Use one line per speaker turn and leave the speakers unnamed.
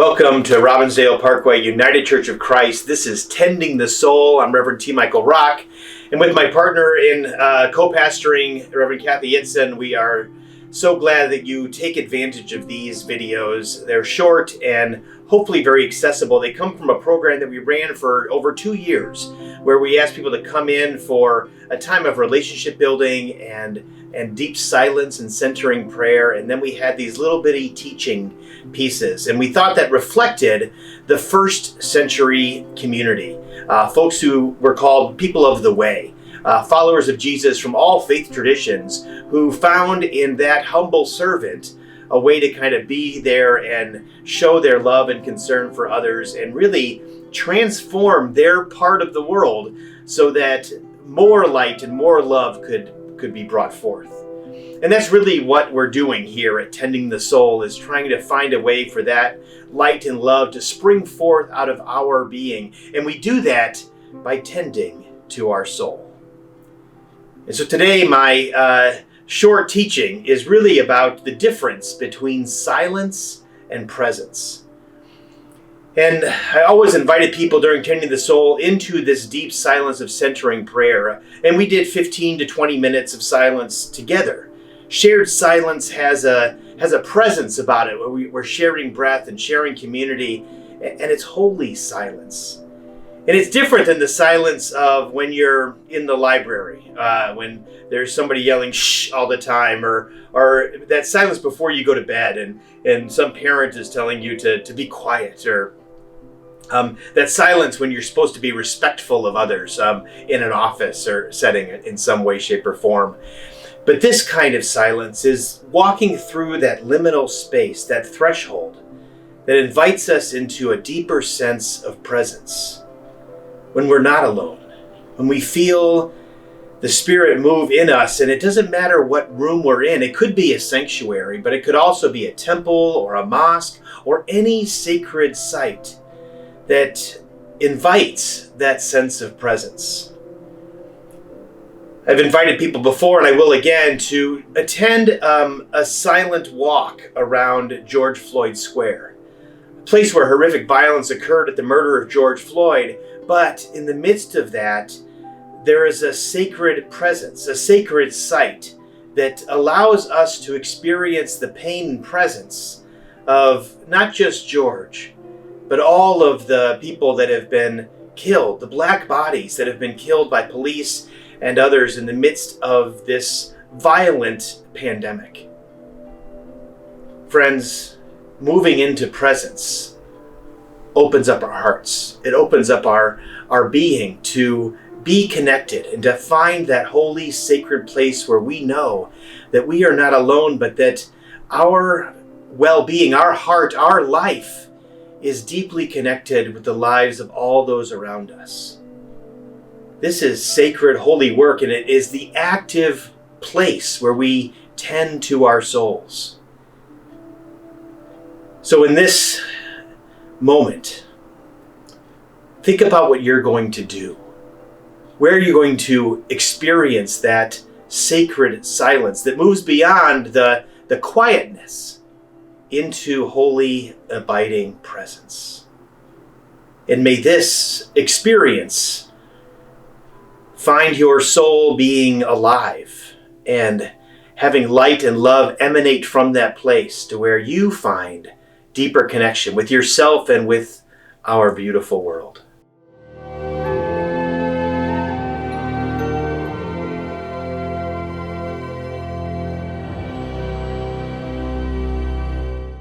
Welcome to Robbinsdale Parkway United Church of Christ. This is Tending the Soul. I'm Reverend T. Rock, and with my partner in co-pastoring, Reverend Kathy Yitzen, we are so glad that you take advantage of these videos. They're short and hopefully very accessible. They come from a program that we ran for over 2 years, where we asked people to come in for a time of relationship building and deep silence and centering prayer. And then we had these little bitty teaching pieces. And we thought that reflected the first century community, folks who were called people of the way, followers of Jesus from all faith traditions who found in that humble servant a way to kind of be there and show their love and concern for others and really transform their part of the world so that more light and more love could be brought forth. And that's really what we're doing here at Tending the Soul, is trying to find a way for that light and love to spring forth out of our being. And we do that by tending to our soul. And so today my short teaching is really about the difference between silence and presence. And I always invited people during Tending the Soul into this deep silence of centering prayer. And we did 15 to 20 minutes of silence together. Shared silence has a presence about it, where we're sharing breath and sharing community, and it's holy silence. And it's different than the silence of when you're in the library, when there's somebody yelling shh all the time, or that silence before you go to bed and some parent is telling you to be quiet, or that silence when you're supposed to be respectful of others in an office or setting in some way, shape, or form. But this kind of silence is walking through that liminal space, that threshold that invites us into a deeper sense of presence. When we're not alone, when we feel the Spirit move in us, and it doesn't matter what room we're in. It could be a sanctuary, but it could also be a temple or a mosque or any sacred site that invites that sense of presence. I've invited people before, and I will again, to attend a silent walk around George Floyd Square, a place where horrific violence occurred at the murder of George Floyd. But in the midst of that, there is a sacred presence, a sacred site that allows us to experience the pain and presence of not just George, but all of the people that have been killed, the black bodies that have been killed by police and others in the midst of this violent pandemic. Friends, moving into presence opens up our hearts. It opens up our being to be connected and to find that holy, sacred place where we know that we are not alone, but that our well-being, our heart, our life is deeply connected with the lives of all those around us. This is sacred, holy work, and it is the active place where we tend to our souls. So in this moment, think about what you're going to do. Where are you going to experience that sacred silence that moves beyond the quietness into holy, abiding presence? And may this experience find your soul being alive and having light and love emanate from that place to where you find deeper connection with yourself and with our beautiful world.